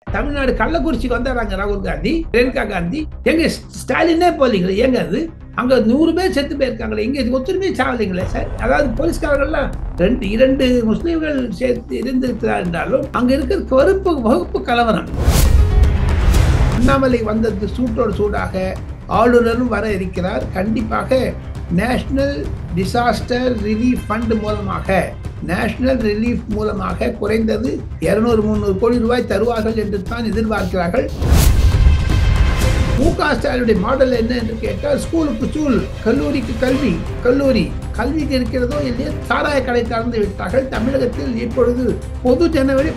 தமிழ்நாடு கள்ளக்குறிச்சிக்கு வந்தாங்க ராகுல் காந்தி, பிரியங்கா காந்தி. எங்க ஸ்டாலினே போலீங்களே, ஏங்க அது அங்க 100 பேர் செத்து போயிருக்காங்களே, இங்க ஒத்துருமே சாவலிங்களே சார். அதாவது போலீஸ்காரர்கள்லாம் இரண்டு முஸ்லீம்கள் சேர்த்து இருந்திருக்கிறார் என்றாலும் அங்க இருக்கிற வகுப்பு கலவரம். அண்ணாமலை வந்தது சூட்டோடு சூடாக ஆளுநரும் வர இருக்கிறார். கண்டிப்பாக நேஷனல் டிசாஸ்டர் ரிலீஃப் ஃபண்ட் மூலமாக குறைந்தது 200-300 கோடி ரூபாய் தருவார்கள் என்று தான் எதிர்பார்க்கிறார்கள். மு.க. ஸ்டாலினுடைய மாடல் என்ன என்று கேட்டால், ஸ்கூலுக்கு ஸ்கூல், கல்லூரிக்கு கல்விக்கு இருக்கிறதோ இல்லையோ சாராய கடை திறந்து விட்டார்கள். தமிழகத்தில் இப்பொழுது பொது ஜனவரி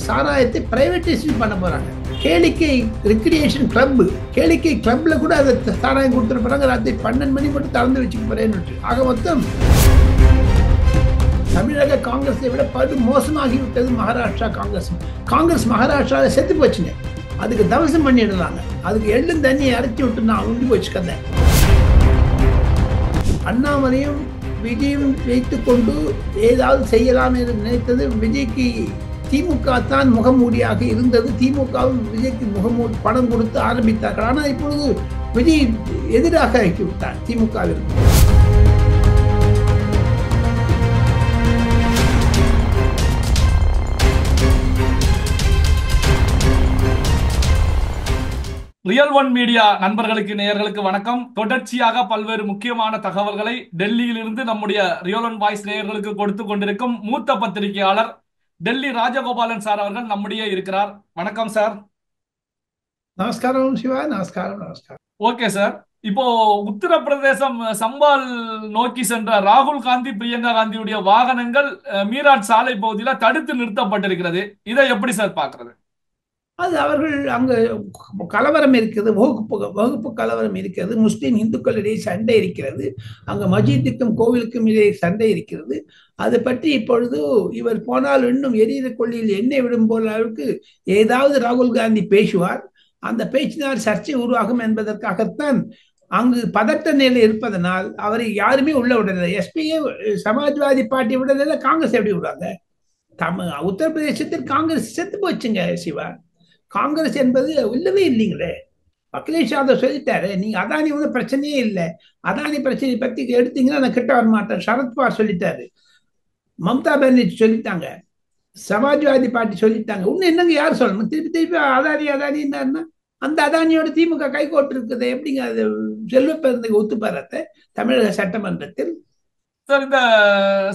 சாராயத்தை பிரைவேடைசேஷன் பண்ண போறாங்க. கேளிக்கை ரெக்ரியேஷன் கிளப், கேளிக்கை கிளப்ல கூட அதை சாராயம் கொடுத்துட்டு போறாங்க. ராத்திரி 12 மணி மட்டும் திறந்து வச்சுக்க போறேன்னு. ஆக மொத்தம் தமிழக காங்கிரஸை விட படு மோசமாகிவிட்டது மகாராஷ்டிரா காங்கிரஸ் மகாராஷ்டிராவில் செத்து போச்சுங்க. அதுக்கு தவசம் பண்ணிடுறாங்க. அதுக்கு எள்ளும் தண்ணியை அரைச்சி விட்டு நான் உண்டு போச்சு கதை. அண்ணாமலையும் விஜயும் வைத்துக் கொண்டு ஏதாவது செய்யலாம் என்று நினைத்தது. விஜய்க்கு திமுக தான் முகமூடியாக இருந்தது. திமுகவும் விஜய்க்கு முகமூடி பணம் கொடுத்து ஆரம்பித்தார்கள். ஆனால் இப்பொழுது விஜய் எதிராக ஆக்கிவிட்டார் திமுகவிற்கு. ரியல் ஒன் மீடியா நண்பர்களுக்கு நேயர்களுக்கு வணக்கம். தொடர்ச்சியாக பல்வேறு முக்கியமான தகவல்களை டெல்லியில் இருந்து நம்முடைய ரியல் ஒன் வாய்ஸ் நேயர்களுக்கு கொடுத்து கொண்டிருக்கும் மூத்த பத்திரிகையாளர் டெல்லி ராஜகோபாலன் சார் அவர்கள் நம்முடைய இருக்கிறார். வணக்கம் சார். நமஸ்காரம் சிவா. நமஸ்காரம். ஓகே சார், இப்போ உத்தரப்பிரதேசம் சம்பால் நோக்கி சென்ற ராகுல் காந்தி, பிரியங்கா காந்தியுடைய வாகனங்கள் மீராட் சாலை பகுதியில் தடுத்து நிறுத்தப்பட்டிருக்கிறது. இதை எப்படி சார் பார்க்கிறது? அது அவர்கள் அங்க கலவரம் இருக்கிறது, வகுப்பு கலவரம் இருக்கிறது, முஸ்லிம் இந்துக்களிடையே சண்டை இருக்கிறது, அங்க மஜீத்துக்கும் கோவிலுக்கும் இடையே சண்டை இருக்கிறது. அதை பற்றி இப்பொழுது இவர் போனால் இன்னும் எரியிற கொள்ளியில் எண்ணெய் விடும் போல அளவுக்கு ஏதாவது ராகுல் காந்தி பேசுவார். அந்த பேச்சினால் சர்ச்சை உருவாகும் என்பதற்காகத்தான் அங்கு பதட்ட நிலை இருப்பதனால் அவரை யாருமே உள்ள விடல. எஸ்பியே சமாஜ்வாதி பார்ட்டி விடல, காங்கிரஸ் எப்படி விடுவாங்க? உத்தரப்பிரதேசத்தில் காங்கிரஸ் செத்து போச்சுங்க சிவா. காங்கிரஸ் என்பது இல்லவே இல்லைங்களே. அகிலேஷ் யாதவ் சொல்லிட்டாரு, நீங்க அதானி ஒன்றும் பிரச்சனையே இல்லை, அதானி பிரச்சனை பத்தி எடுத்தீங்கன்னா நான் கிட்ட வர மாட்டேன். சரத்பவார் சொல்லிட்டாரு, மம்தா பானர்ஜி சொல்லிட்டாங்க, சமாஜ்வாதி பார்ட்டி சொல்லிட்டாங்க. இன்னும் என்னங்க யார் சொல்லணும்? திருப்பி அதானின்னா அந்த அதானியோட திமுக கைகோட்டு இருக்குது. எப்படிங்க அது செல்வ பெருந்தை ஒத்துப்பாரத்தை தமிழக சட்டமன்றத்தில்? சார், இந்த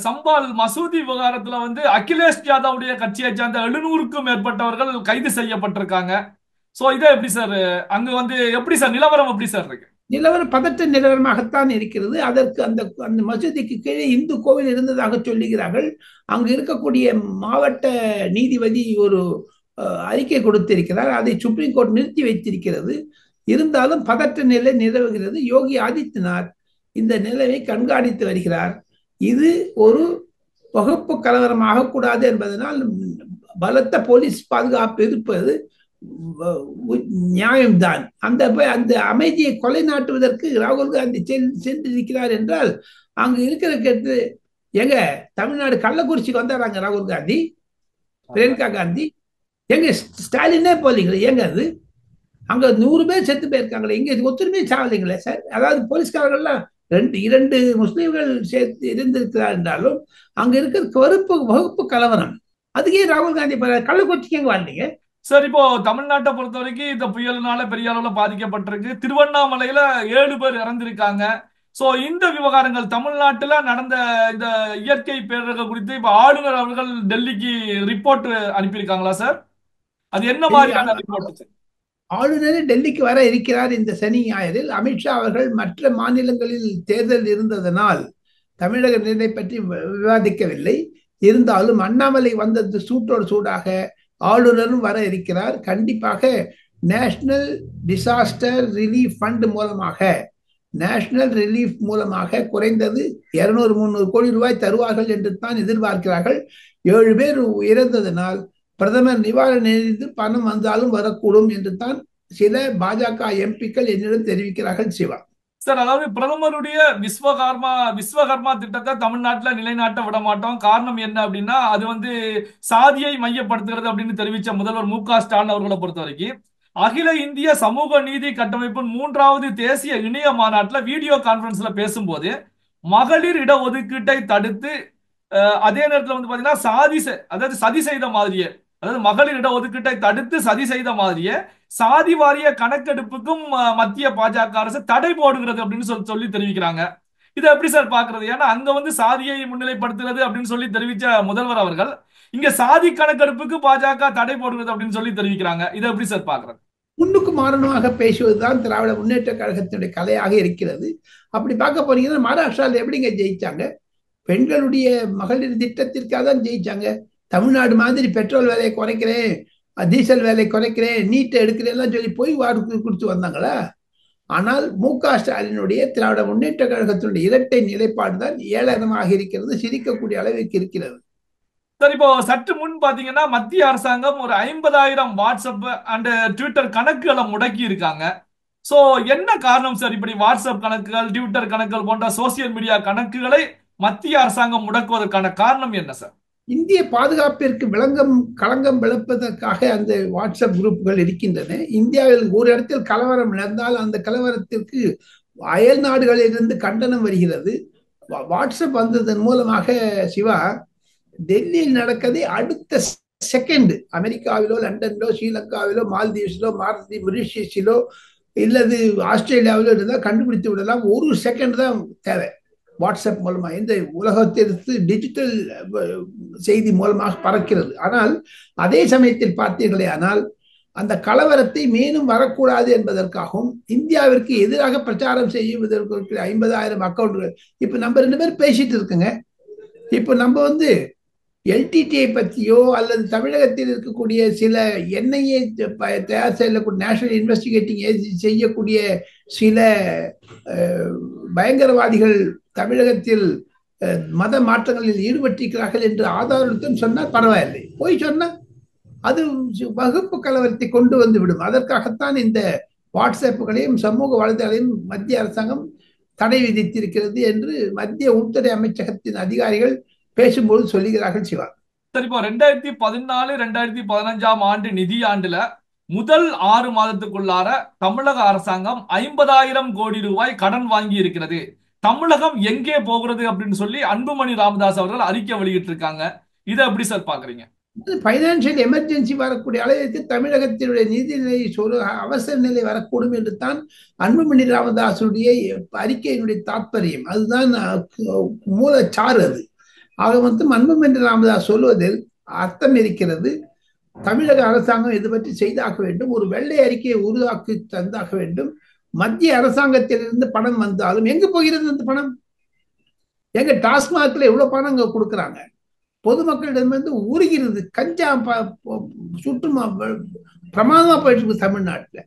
சம்பால் மசூதி விவகாரத்துல அகிலேஷ் யாதவுடைய கட்சியை சேர்ந்த 700க்கும் மேற்பட்டவர்கள் கைது செய்யப்பட்டிருக்காங்க. சோ இதை எப்படி சார் அங்க எப்படி சார் நிலவரம் எப்படி சார் இருக்கு? நிலவரம் பதற்ற நிலவரமாகத்தான் இருக்கிறது. அதற்கு அந்த அந்த மசூதிக்கு கீழே இந்து கோவில் இருந்ததாக சொல்லுகிறார்கள். அங்கு இருக்கக்கூடிய மாவட்ட நீதிபதி ஒரு அறிக்கை கொடுத்திருக்கிறார். அதை சுப்ரீம் கோர்ட் நிறுத்தி வைத்திருக்கிறது. இருந்தாலும் பதற்ற நிலை நிலவுகிறது. யோகி ஆதித்யநாத் இந்த நிலையை கண்காணித்து வருகிறார். இது ஒரு வகுப்பு கலவரமாக கூடாது என்பதனால் பலத்த போலீஸ் பாதுகாப்பு இருப்பது நியாயம்தான். அந்த அமைதியை கொலை நாட்டுவதற்கு ராகுல் காந்தி சென்றிருக்கிறார் என்றால் அங்கு இருக்கிற எங்க தமிழ்நாடு கள்ளக்குறிச்சிக்கு வந்தாங்க ராகுல் காந்தி, பிரியங்கா காந்தி. எங்க ஸ்டாலினே போலீங்களே, ஏங்க அது அங்க 100 பேர் செத்து போயிருக்காங்களே, இங்க ஒத்துருமே சாவலிங்களே சார். அதாவது போலீஸ்காரர்கள்லாம் இரண்டு முஸ்லீம்கள் சேர்த்து இருந்திருக்கிறார் என்றாலும் அங்க இருக்கிற வகுப்பு கலவரம். அதுக்கே ராகுல் காந்தி கள்ளக்குறிச்சிக்கு எங்க வரலீங்க சார்? இப்போ தமிழ்நாட்டை பொறுத்த வரைக்கும் இந்த புயலினால பெரிய அளவுல பாதிக்கப்பட்டிருக்கு. திருவண்ணாமலையில 7 பேர் இறந்திருக்காங்க. சோ இந்த விவகாரங்கள் தமிழ்நாட்டுல நடந்த இந்த இயற்கை பேரிடர்கள் குறித்து இப்ப ஆளுநர் அவர்கள் டெல்லிக்கு ரிப்போர்ட் அனுப்பியிருக்காங்களா சார்? அது என்ன மாதிரியான ரிப்போர்ட்? ஆளுநர் டெல்லிக்கு வர இருக்கிறார் இந்த சனி ஞாயிறில். அமித்ஷா அவர்கள் மற்ற மாநிலங்களில் தேர்தல் இருந்ததனால் தமிழக நிலை பற்றி விவாதிக்கவில்லை. இருந்தாலும் அண்ணாமலை வந்தது சூட்டோடு சூடாக ஆளுநரும் வர இருக்கிறார். கண்டிப்பாக நேஷனல் டிசாஸ்டர் ரிலீஃப் ஃபண்ட் மூலமாக குறைந்தது 200-300 கோடி ரூபாய் தருவார்கள் என்று தான் எதிர்பார்க்கிறார்கள். 7 பேர் இறந்ததனால் பிரதமர் நிவாரண நிதி பணம் வந்தாலும் வரக்கூடும் என்று தான் சில பாஜக எம்பிக்கள் என்னிடம் தெரிவிக்கிறார்கள் சிவா. சார், அதாவது பிரதமருடைய விஸ்வகர்மா திட்டத்தை தமிழ்நாட்டுல நிலைநாட்ட விட மாட்டோம். காரணம் என்ன அப்படின்னா, அது வந்து சாதியை மையப்படுத்துகிறது அப்படின்னு தெரிவித்த முதல்வர் மு.க. ஸ்டாலின் அவர்களை பொறுத்த வரைக்கும், அகில இந்திய சமூக நீதி கட்டமைப்பின் 3வது தேசிய இணைய மாநாட்டுல வீடியோ கான்பரன்ஸ்ல பேசும்போது மகளிர் இடஒதுக்கீட்டை தடுத்து அதே நேரத்தில் வந்து பாத்தீங்கன்னா அதாவது சதி செய்த மாதிரியே, அதாவது மகளிர் இடஒதுக்கீட்டை தடுத்து சதி செய்த மாதிரியே சாதி வாரிய கணக்கெடுப்புக்கும் மத்திய பாஜக அரசு தடை போடுகிறது அப்படின்னு சொல்லி தெரிவிக்கிறாங்க. இதை எப்படி சார் பாக்குறது? ஏன்னா அங்க வந்து சாதியை முன்னிலைப்படுத்துறது அப்படின்னு சொல்லி தெரிவிச்ச முதல்வர் அவர்கள் இங்க சாதி கணக்கெடுப்புக்கு பாஜக தடை போடுகிறது அப்படின்னு சொல்லி தெரிவிக்கிறாங்க. இதை எப்படி சார் பாக்குறது? முன்னுக்கு மாறணுமாக பேசுவதுதான் திராவிட முன்னேற்ற கழகத்தினுடைய கலையாக இருக்கிறது. அப்படி பார்க்க போனீங்கன்னா மகாராஷ்டிராவில் எப்படிங்க ஜெயிச்சாங்க? பெண்களுடைய மகளிர் திட்டத்திற்காக தான் ஜெயிச்சாங்க. தமிழ்நாடு மாதிரி பெட்ரோல் விலையை குறைக்கிறேன், டீசல் விலையை குறைக்கிறேன், நீட்டை எடுக்கிறேன் சொல்லி போய் வாக்கு கொடுத்து வந்தாங்களா? ஆனால் மு.க. ஸ்டாலினுடைய திராவிட முன்னேற்ற கழகத்தினுடைய இரட்டை நிலைப்பாடு தான் ஏளனமாக இருக்கிறது, சிரிக்கக்கூடிய அளவிற்கு இருக்கிறது. சார், இப்போ சற்று முன் பாத்தீங்கன்னா மத்திய அரசாங்கம் ஒரு 50,000 வாட்ஸ்அப் அண்ட் ட்விட்டர் கணக்குகளை முடக்கி இருக்காங்க. சோ என்ன காரணம் சார் இப்படி வாட்ஸ்அப் கணக்குகள், ட்விட்டர் கணக்குகள் போன்ற சோசியல் மீடியா கணக்குகளை மத்திய அரசாங்கம் முடக்குவதற்கான காரணம் என்ன சார்? இந்திய பாதுகாப்பிற்கு களங்கம் விளப்பதற்காக அந்த வாட்ஸ்அப் குரூப்புகள் இருக்கின்றன. இந்தியாவில் ஒரு இடத்தில் கலவரம் நடந்தால் அந்த கலவரத்திற்கு அயல் நாடுகளில் இருந்து கண்டனம் வருகிறது. வாட்ஸ்அப் வந்ததன் மூலமாக சிவா, டெல்லியில் நடக்கதை அடுத்த செகண்ட் அமெரிக்காவிலோ, லண்டனிலோ, ஸ்ரீலங்காவிலோ, மால்தீவ்ஸிலோ, மொரிஷியஸிலோ இல்லது ஆஸ்திரேலியாவிலோ இருந்தால் கண்டுபிடித்து விடலாம். ஒரு செகண்ட் தான் தேவை. வாட்ஸ்அப் மூலமா இந்த உலகத்திற்கு டிஜிட்டல் செய்தி மூலமாக பறக்கிறது. ஆனால் அதே சமயத்தில் பார்த்தீர்களே, ஆனால் அந்த கலவரத்தை மேலும் வரக்கூடாது என்பதற்காகவும் இந்தியாவிற்கு எதிராக பிரச்சாரம் செய்வதற்கு 50,000 அக்கௌண்ட்கள். இப்ப நம்ம 2 பேர் பேசிட்டு இருக்குங்க. இப்ப நம்ம வந்து எல்டிடிஐ பற்றியோ அல்லது தமிழகத்தில் இருக்கக்கூடிய சில என்ஐஏ தயார் செய்யக்கூடிய நேஷனல் இன்வெஸ்டிகேட்டிங் ஏஜென்சி செய்யக்கூடிய சில பயங்கரவாதிகள் தமிழகத்தில் மத மாற்றங்களில் ஈடுபட்டிருக்கிறார்கள் என்று ஆதாரத்துடன் சொன்னால் பரவாயில்லை. போய் சொன்னா அது வகுப்பு கலவரத்தை கொண்டு வந்து விடும். அதற்காகத்தான் இந்த வாட்ஸ்அப்புகளையும் சமூக வலைதளங்களையும் மத்திய அரசாங்கம் தடை விதித்திருக்கிறது என்று மத்திய உள்துறை அமைச்சகத்தின் அதிகாரிகள் பேசும்போது சொல்லுகிறார்கள் சிவா. சரி, இப்போ 2014-2015 ஆண்டு நிதியாண்டுல முதல் 6 மாதத்துக்குள்ளார தமிழக அரசாங்கம் 50,000 கோடி ரூபாய் கடன் வாங்கி இருக்கிறது. தமிழகம் எங்கே போகிறது அப்படின்னு சொல்லி அன்புமணி ராமதாஸ் அவர்கள் அறிக்கை வெளியிட்டு இருக்காங்க. இதை எப்படி சார் பாக்குறீங்க? பைனான்சியல் எமர்ஜென்சி வரக்கூடிய அளவிற்கு தமிழகத்தினுடைய நிதிநிலை அவசர நிலை வரக்கூடும் என்று தான் அன்புமணி ராமதாசுடைய அறிக்கையினுடைய தாற்பயம். அதுதான் மூலச்சாறு. அது ஆக மொத்தம் அன்புமணி ராமதாஸ் சொல்வதில் அர்த்தம் இருக்கிறது. தமிழக அரசாங்கம் இது பற்றி செய்தாக வேண்டும். ஒரு வெள்ளை அறிக்கையை உருவாக்கி தந்தாக வேண்டும். மத்திய அரசாங்கத்திலிருந்து பணம் வந்தாலும் எங்க போகிறது அந்த பணம்? எங்க டாஸ்மாக்ல எவ்வளவு பணம் அங்க கொடுக்குறாங்க? பொதுமக்களிடமிருந்து உருகிறது. கஞ்சா சுற்றுமா பிரமாதமா போயிட்டு இருக்கு தமிழ்நாட்டுல.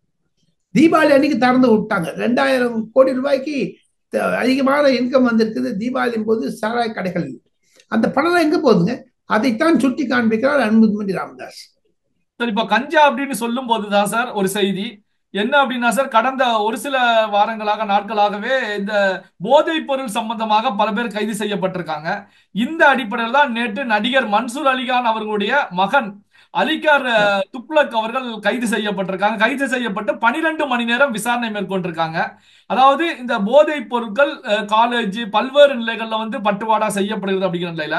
தீபாவளி அன்னைக்கு திறந்து விட்டாங்க. 2,000 கோடி ரூபாய்க்கு அதிகமான இன்கம் வந்திருக்குது தீபாவளியின் போது சாராய கடைகள். அந்த பணம் எங்க போகுதுங்க? அதைத்தான் சுட்டி காண்பிக்கிறார் அன்புமணி ராமதாஸ். சார், இப்போ கஞ்சா அப்படின்னு சொல்லும் போதுதான் சார் ஒரு செய்தி என்ன அப்படின்னா சார், கடந்த ஒரு சில நாட்களாகவே இந்த போதைப் பொருள் சம்பந்தமாக பல பேர் கைது செய்யப்பட்டிருக்காங்க. இந்த அடிப்படையில் தான் நேற்று நடிகர் மன்சூர் அலிகான் அவர்களுடைய மகன் அலிகார் துக்ளக் அவர்கள் கைது செய்யப்பட்டிருக்காங்க. கைது செய்யப்பட்டு 12 மணி நேரம் விசாரணை மேற்கொண்டிருக்காங்க. அதாவது இந்த போதைப் பொருட்கள் காலேஜ் பல்வேறு நிலைகள்ல வந்து பட்டுவாடா செய்யப்படுகிறது அப்படிங்கிற நிலையில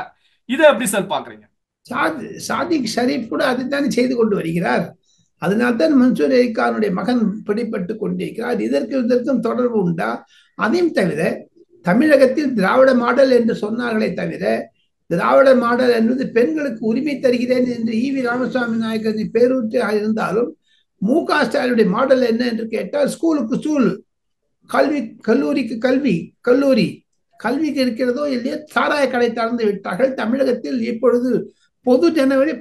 இதை எப்படி சார் பாக்குறீங்க? சாதிக் ஷரீப் கூட அதைத்தானே செய்து கொண்டு வருகிறார். அதனால்தான் மன்சூர் அலிகானுடைய மகன் பிடிபட்டு கொண்டிருக்கிறார். இதற்கும் தொடர்பு உண்டா? அதையும் தவிர தமிழகத்தில் திராவிட மாடல் என்று சொன்னார்களே தவிர, திராவிட மாடல் என்பது பெண்களுக்கு உரிமை தருகிறேன் என்று ஈவி ராமசாமி நாயக்கரின் பேரூற்று இருந்தாலும் மு.க. ஸ்டாலினுடைய மாடல் என்ன என்று கேட்டால், ஸ்கூலுக்கு ஸ்கூல், கல்லூரிக்கு கல்லூரி, கல்விக்கு இருக்கிறதோ இல்லையோ சாராய கடை திறந்து விட்டார்கள். தமிழகத்தில் இப்பொழுது பொது ஜனவரி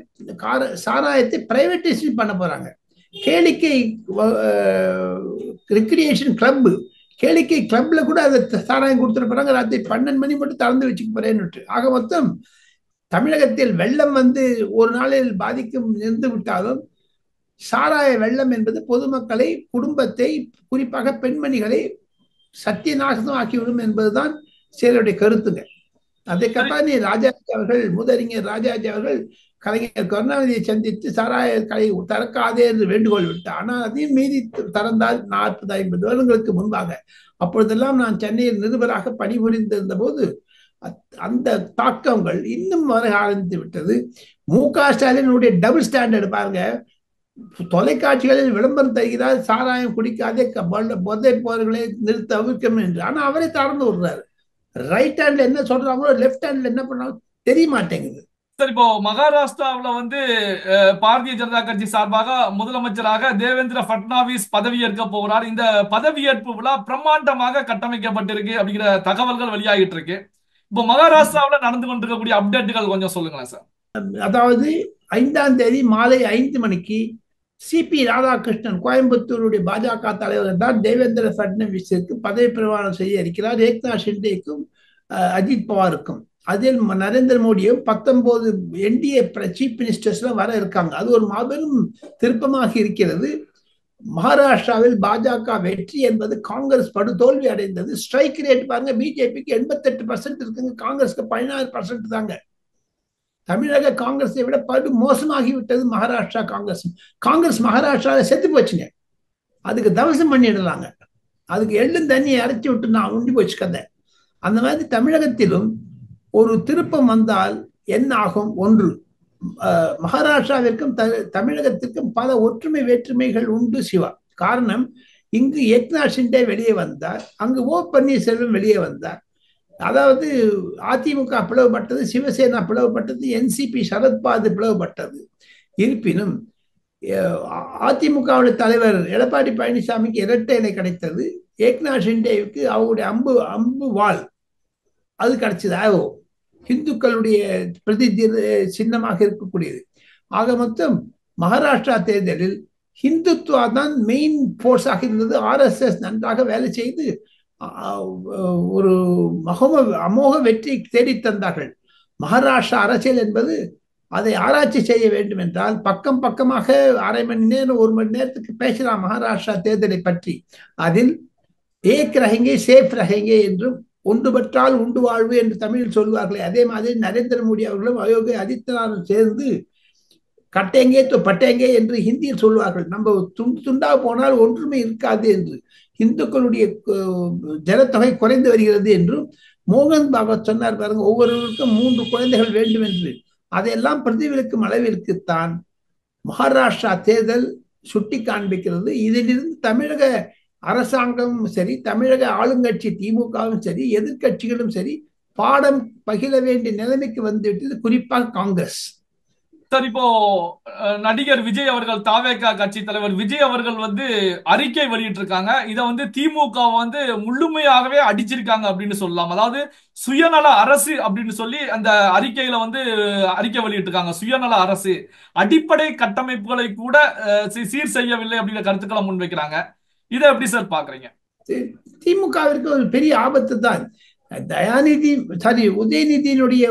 சாராயத்தை பிரைவேடைசேஷன் பண்ண போறாங்க. கேளிக்கை ரெக்ரியேஷன் கிளப், கேளிக்கை கிளப்ல கூட அதை சாராயம் கொடுத்துட்டு போறாங்க. ராத்திரி 12 மணி மட்டும் திறந்து வச்சுக்க போறேன்னு. ஆக மொத்தம் தமிழகத்தில் வெள்ளம் வந்து ஒரு நாளில் பாதிக்கும் இருந்து விட்டாலும் சாராய வெள்ளம் என்பது பொதுமக்களை, குடும்பத்தை, குறிப்பாக பெண்மணிகளை சத்தியநாசம் ஆக்கிவிடும் என்பதுதான் சிலருடைய கருத்துங்க. அதுக்கப்புறம் ராஜாஜி அவர்கள், மூதறிஞர் ராஜாஜி அவர்கள் கலைஞர் கருணாநிதியை சந்தித்து சாராய கடை திறக்காதே என்று வேண்டுகோள் விட்டார். ஆனால் அதையும் மீறி திறந்தால் 40-50 வருடங்களுக்கு முன்பாக. அப்பொழுதெல்லாம் நான் சென்னையில் நிருபராக பணிபுரிந்திருந்த போது அந்த தாக்கங்கள் இன்னும் வர ஆரம்பித்து விட்டது. மு.க. ஸ்டாலினுடைய டபுள் ஸ்டாண்டர்ட் பாருங்க. தொலைக்காட்சிகளில் விளம்பரம் தருகிறார், சாராயம் குடிக்காதே, போதை போர்களை நிறுத்த தவிர்க்கணும் என்று. ஆனா அவரே தொடர்ந்து விடுறாரு. ரைட் ஹேண்ட்ல என்ன சொல்றாங்களோ லெப்ட் ஹேண்ட்ல என்ன பண்ணாலும் தெரிய மாட்டேங்குது. சார், இப்போ மகாராஷ்டிராவில் வந்து பாரதிய ஜனதா கட்சி சார்பாக முதலமைச்சராக தேவேந்திர பட்னாவிஸ் பதவியேற்க போகிறார். இந்த பதவியேற்பு விழா பிரம்மாண்டமாக கட்டமைக்கப்பட்டிருக்கு அப்படிங்கிற தகவல்கள் வெளியாகிட்டு இருக்கு. இப்போ மகாராஷ்டிராவில் நடந்து கொண்டிருக்கக்கூடிய அப்டேட்டுகள் கொஞ்சம் சொல்லுங்களேன் சார். அதாவது 5ஆம் தேதி மாலை 5 மணிக்கு சி.பி. ராதாகிருஷ்ணன், கோயம்புத்தூருடைய பாஜக தலைவர் தான் தேவேந்திர பட்னவிஸிற்கு பதவி பிரமாணம் செய்ய இருக்கிறார். ஏக்நாத் ஷிண்டேக்கும் அஜித் பவாருக்கும். அதில் நரேந்திர மோடியும் 19 என்டிஏ சீஃப் மினிஸ்டர்ஸ்ல வர இருக்காங்க. அது ஒரு மாபெரும் திருப்பமாக இருக்கிறது. மகாராஷ்டிராவில் பாஜக வெற்றி என்பது காங்கிரஸ் படுதோல்வி அடைந்தது. ஸ்ட்ரைக் ரேட் பாருங்க, பிஜேபிக்கு 88% இருக்குங்க, காங்கிரஸ்க்கு 16% தாங்க. தமிழக காங்கிரஸை விட படு மோசமாகிவிட்டது மகாராஷ்டிரா காங்கிரஸ். காங்கிரஸ் மகாராஷ்டிராவில் செத்து போச்சுங்க. அதுக்கு தவசம் பண்ணிடலாங்க. அதுக்கு எள்ளும் தண்ணியை அரைச்சி விட்டு நான் உண்டி போச்சு கதை. அந்த மாதிரி தமிழகத்திலும் ஒரு திருப்பம் வந்தால் என்ன ஆகும்? ஒன்று, மகாராஷ்டிராவிற்கும் தமிழகத்திற்கும் பல ஒற்றுமை வேற்றுமைகள் உண்டு சிவா. காரணம், இங்கு ஏக்நாத் ஷிண்டே வெளியே வந்தார், அங்கு ஓ பன்னீர்செல்வம் வெளியே வந்தார். அதாவது அதிமுக பிளவுபட்டது, சிவசேனா பிளவுபட்டது, என்சிபி சரத்பாது பிளவுபட்டது. இருப்பினும் அதிமுகவுடைய தலைவர் எடப்பாடி பழனிசாமிக்கு இரட்டை இலை கிடைத்தது. ஏக்நாத் ஷிண்டேவுக்கு அவருடைய அம்பு வாள் அது கிடைச்சது. இந்துக்களுடைய பிரதி சின்னமாக இருக்கக்கூடியது. ஆக மொத்தம் மகாராஷ்டிரா தேர்தலில் ஹிந்துத்வா தான் மெயின் போர்ஸாக இருந்தது. RSS நன்றாக வேலை செய்து ஒரு அமோக வெற்றி தேடி தந்தார்கள். மகாராஷ்டிரா அரசியல் என்பது அதை ஆராய்ச்சி செய்ய வேண்டும் என்றால் பக்கம் பக்கமாக அரை மணி நேரம் 1 மணி நேரத்துக்கு பேசலாம் மகாராஷ்டிரா தேர்தலை பற்றி. அதில் ஏக் ரஹேங்கே சேஃப் ரஹேங்கே என்றும், ஒன்றுபட்டால் உண்டு வாழ்வு என்று தமிழில் சொல்வார்களே, அதே மாதிரி நரேந்திர மோடி அவர்களும் அயோத்தி ஆதித்யநாத்தும் சேர்ந்து கட்டேங்கே பட்டேங்கே என்று ஹிந்தியில் சொல்வார்கள். நம்ம துண்டா போனால் ஒன்றுமே இருக்காது என்று, இந்துக்களுடைய ஜனத்தொகை குறைந்து வருகிறது என்றும் மோகன் பாகவத் சொன்னார் பாருங்க, ஒவ்வொருவருக்கும் 3 குழந்தைகள் வேண்டும் என்று. அதையெல்லாம் பிரதிபலிக்கும் அளவிற்குத்தான் மகாராஷ்டிரா தேர்தல் சுட்டி காண்பிக்கிறது. இதிலிருந்து தமிழக அரசாங்கமும் சரி, தமிழக ஆளுங்கட்சி திமுகவும் சரி, எதிர்கட்சிகளும் சரி பாடம் பகிர வேண்டிய நிலைமைக்கு வந்துவிட்டது, குறிப்பாக காங்கிரஸ். சார், இப்போ நடிகர் விஜய் அவர்கள், தாவேகா கட்சி தலைவர் விஜய் அவர்கள் வந்து அறிக்கை வெளியிட்டு இருக்காங்க. இதை வந்து திமுக வந்து முழுமையாகவே அடிச்சிருக்காங்க அப்படின்னு சொல்லலாம். அதாவது சுயநல அரசு அப்படின்னு சொல்லி அந்த அறிக்கையில வந்து அறிக்கை வெளியிட்டு இருக்காங்க. சுயநல அரசு அடிப்படை கட்டமைப்புகளை கூட சீர் செய்யவில்லை அப்படிங்கிற கருத்துக்களை முன்வைக்கிறாங்க. இதை எப்படி சார் பாக்குறீங்க? திமுகவிற்கு ஒரு பெரிய ஆபத்து தான். உதயநிதியினுடைய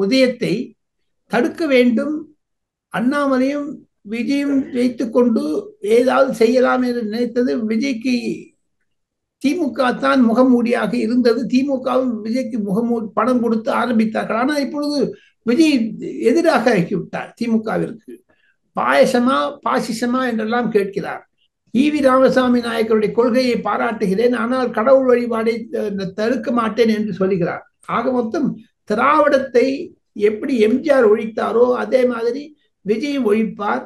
உதயத்தை தடுக்க வேண்டும். அண்ணாமலையும் விஜயும் வைத்துக் கொண்டு ஏதாவது செய்யலாம் என்று நினைத்தது. விஜய்க்கு திமுக தான் முகமூடியாக இருந்தது. திமுகவும் விஜய்க்கு பணம் கொடுத்து ஆரம்பித்தார்கள். ஆனால் இப்பொழுது விஜய் எதிராக ஆகிவிட்டார் திமுகவிற்கு. பாயசமா பாசிசமா என்றெல்லாம் கேட்கிறார். ஈவி ராமசாமி நாயக்கருடைய கொள்கையை பாராட்டுகிறேன், ஆனால் கடவுள் வழிபாடை தடுக்க மாட்டேன் என்று சொல்லுகிறார். ஆக மொத்தம் திராவிடத்தை எப்படி எம்ஜிஆர் ஒழித்தாரோ அதே மாதிரி விஜய் ஒழிப்பார்.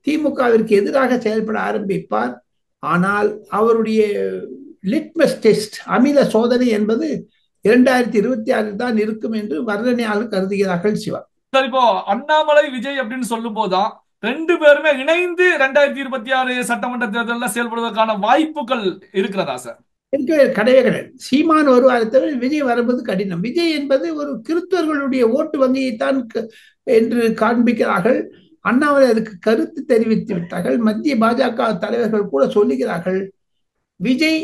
திமுகவிற்கு எதிராக செயல்பட ஆரம்பிப்பார். ஆனால் அவருடைய லிட்மஸ் டெஸ்ட், அமில சோதனை என்பது 2026 தான் இருக்கும் என்று வர்ணனையாளர் கருதுகிறார்கள். சிவா சார், இப்போ அண்ணாமலை விஜய் அப்படின்னு சொல்லும் போதுதான் 2 பேருமே இணைந்து 2026 சட்டமன்ற தேர்தலில் செயல்படுவதற்கான வாய்ப்புகள் இருக்கிறதா சார்? கிடையவே கிடையாது. சீமான் வருவாரை தவிர விஜய் வருவது கடினம். விஜய் என்பது ஒரு கிறிஸ்தவர்களுடைய ஓட்டு வங்கியைத்தான் என்று காண்பிக்கிறார்கள். அண்ணாமலை அதுக்கு கருத்து தெரிவித்து விட்டார்கள். மத்திய பாஜக தலைவர்கள் கூட சொல்லுகிறார்கள், விஜய்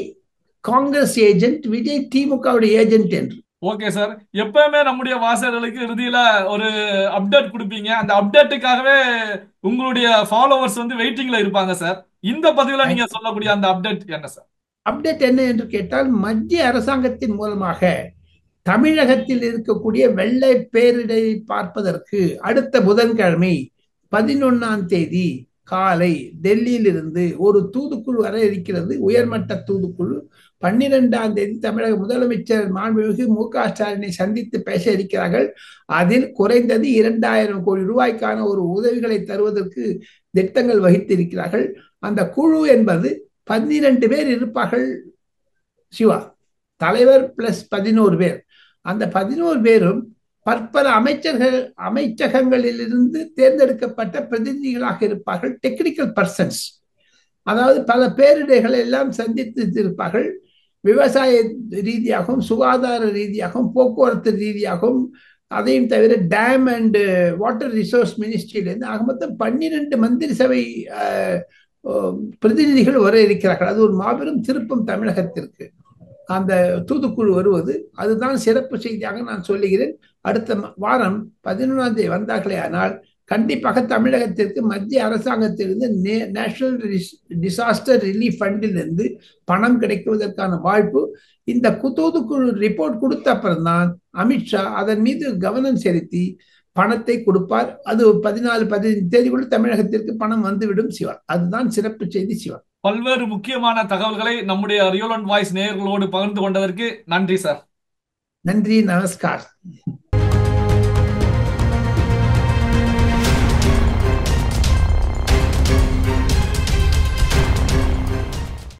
காங்கிரஸ் ஏஜென்ட், விஜய் திமுகவுடைய ஏஜென்ட் என்று. ஓகே சார், எப்பவுமே நம்முடைய வாசகர்களுக்கு இறுதியில ஒரு அப்டேட் கொடுப்பீங்க. அந்த அப்டேட்டுக்காகவே உங்களுடைய ஃபாலோவர்ஸ் வந்து வெயிட்டிங்ல இருப்பாங்க சார். இந்த பதிவுல நீங்க சொல்லக்கூடிய அந்த அப்டேட் என்ன சார்? அப்டேட் என்ன என்று கேட்டால், மத்திய அரசாங்கத்தின் மூலமாக தமிழகத்தில் இருக்கக்கூடிய வெள்ளை பேரிடரை பார்ப்பதற்கு அடுத்த புதன்கிழமை 11ஆம் தேதி காலை டெல்லியிலிருந்து ஒரு தூதுக்குழு வர இருக்கிறது, உயர்மட்ட தூதுக்குழு. 12ஆம் தேதி தமிழக முதலமைச்சர் மாண்புமிகு மு.க.ஸ்டாலினை சந்தித்து பேச இருக்கிறார்கள். அதில் குறைந்தது 2000 கோடி ரூபாய்க்கான ஒரு உதவிகளை தருவதற்கு திட்டங்கள் வகித்திருக்கிறார்கள். அந்த குழு என்பது 12 பேர் இருப்பார்கள் சிவா. தலைவர் பிளஸ் 11 பேர். அந்த 11 பேரும் பற்பல அமைச்சகங்களிலிருந்து தேர்ந்தெடுக்கப்பட்ட பிரதிநிதிகளாக இருப்பார்கள், டெக்னிக்கல் பர்சன்ஸ். அதாவது பல பேரிடர்களை எல்லாம் சந்தித்து இருப்பார்கள். விவசாய ரீதியாகவும், சுகாதார ரீதியாகவும், போக்குவரத்து ரீதியாகவும், அதையும் தவிர டேம் அண்ட் வாட்டர் ரிசோர்ஸ் மினிஸ்ட்ரியிலிருந்து ஆக மொத்தம் 12 மந்திரி சபை பிரதிநிதிகள் வர இருக்கிறார்கள். அது ஒரு மாபெரும் திருப்பம் தமிழகத்திற்கு, அந்த தூதுக்குழு வருவது. அதுதான் சிறப்பு செய்தியாக நான் சொல்லுகிறேன். அடுத்த வாரம் 11ஆம் தேதி வந்தார்களே ஆனால் கண்டிப்பாக தமிழகத்திற்கு மத்திய அரசாங்கத்திலிருந்து நேஷனல் டிசாஸ்டர் ரிலீஃப் ஃபண்டிலிருந்து பணம் கிடைக்குவதற்கான வாய்ப்பு. இந்த தூதுக்குழு ரிப்போர்ட் கொடுத்த அப்புறம்தான் அமித்ஷா அதன் மீது கவனம் செலுத்தி பணத்தை கொடுப்பார். அது 14-15 தேதிக்குள்ள தமிழகத்திற்கு பணம் வந்துவிடும் சிவா. அதுதான் சிறப்பு செய்தி சிவா. பல்வேறு முக்கியமான தகவல்களை நம்முடைய ரியல் அண்ட் வாய்ஸ் நேயர்களோடு பகிர்ந்து கொண்டதற்கு நன்றி சார். நன்றி, நமஸ்கார்.